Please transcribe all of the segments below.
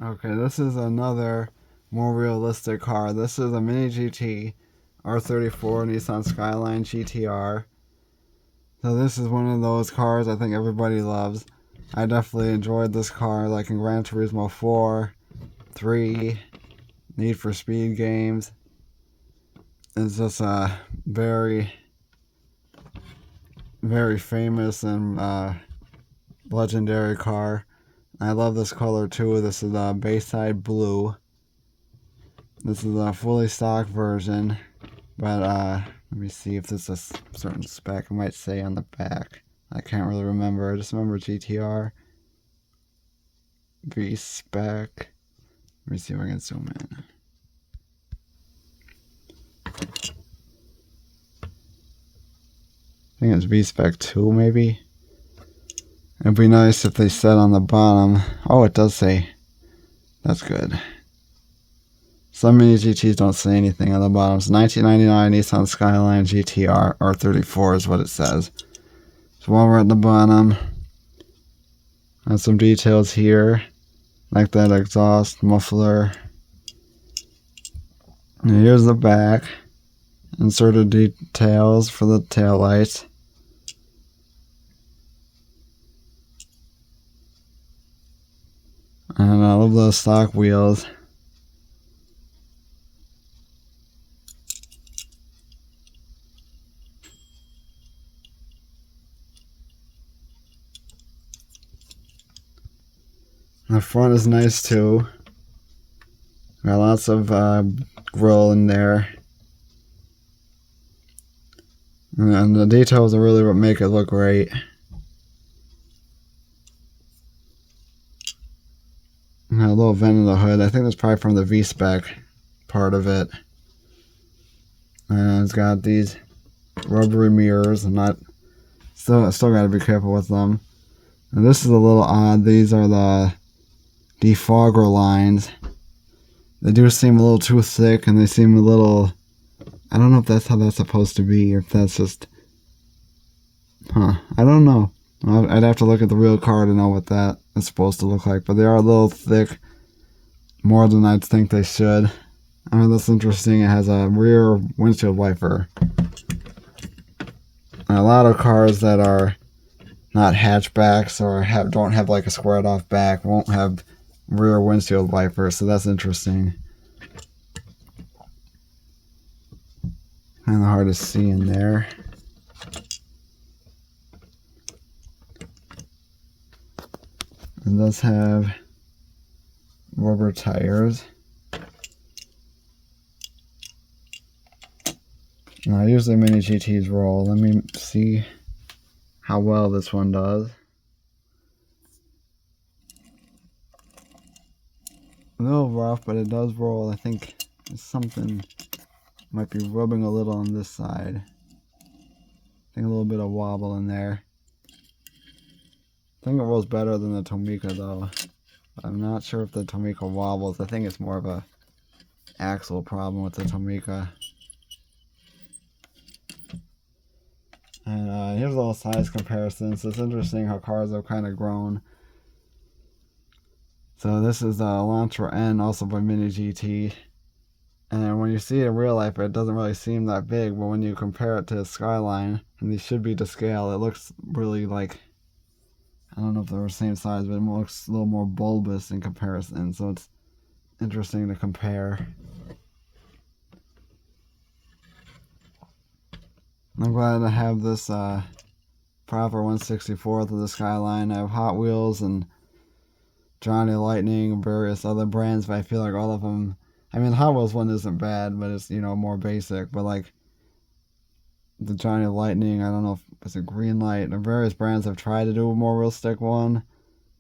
Okay, this is another more realistic car. This is a Mini GT R34 Nissan Skyline GTR. So this is one of those cars I think everybody loves. I definitely enjoyed this car, like in Gran Turismo 4, 3, Need for Speed games. It's just a very, very famous and legendary car. I love this color too. This is a Bayside blue. This is a fully stock version, but let me see if there's a certain spec I might say on the back. I can't really remember. I just remember GTR, V-Spec. Let me see if I can zoom in. I think it's V-Spec 2 maybe. It'd be nice if they said on the bottom. Oh, it does say. That's good. Some Mini GTs don't say anything on the bottom. It's 1999 Nissan Skyline GTR R34 is what it says. So while we're at the bottom, have some details here, like that exhaust muffler. And here's the back. Inserted details for the tail lights. And I love those stock wheels. The front is nice too. Got lots of grille in there. And the details are really what make it look great. And a little vent in the hood. I think that's probably from the V-Spec part of it. And it's got these rubbery mirrors. Still got to be careful with them. And this is a little odd. These are the defogger lines. They do seem a little too thick, and they seem a little... I don't know if that's how that's supposed to be, or if that's just... I don't know. I'd have to look at the real car to know what that is supposed to look like. But they are a little thick, more than I'd think they should. I mean, that's interesting. It has a rear windshield wiper. And a lot of cars that are not hatchbacks or don't have like a squared off back won't have rear windshield wipers, so that's interesting. Kind of hard to see in there. It does have rubber tires. Now, usually Mini GTs roll. Let me see how well this one does. A little rough, but it does roll. I think something might be rubbing a little on this side. I think a little bit of wobble in there. I think it rolls better than the Tomica though. I'm not sure if the Tomica wobbles. I think it's more of a axle problem with the Tomica. And here's a little size comparison. So it's interesting how cars have kind of grown. So this is the Elantra N, also by Mini GT. And when you see it in real life, it doesn't really seem that big. But when you compare it to the Skyline, and these should be to scale, it looks really like... I don't know if they're the same size, but it looks a little more bulbous in comparison. So it's interesting to compare. I'm glad to have this proper 1/64th of the Skyline. I have Hot Wheels and Johnny Lightning and various other brands, but I feel like all of them... I mean, the Hot Wheels one isn't bad, but it's, you know, more basic. But like the Johnny Lightning, I don't know if it's a green light, and various brands have tried to do a more realistic one,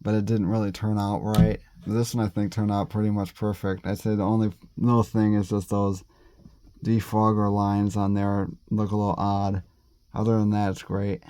but it didn't really turn out right. This one I think turned out pretty much perfect. I'd say the only little thing is just those defogger lines on there look a little odd. Other than that, it's great.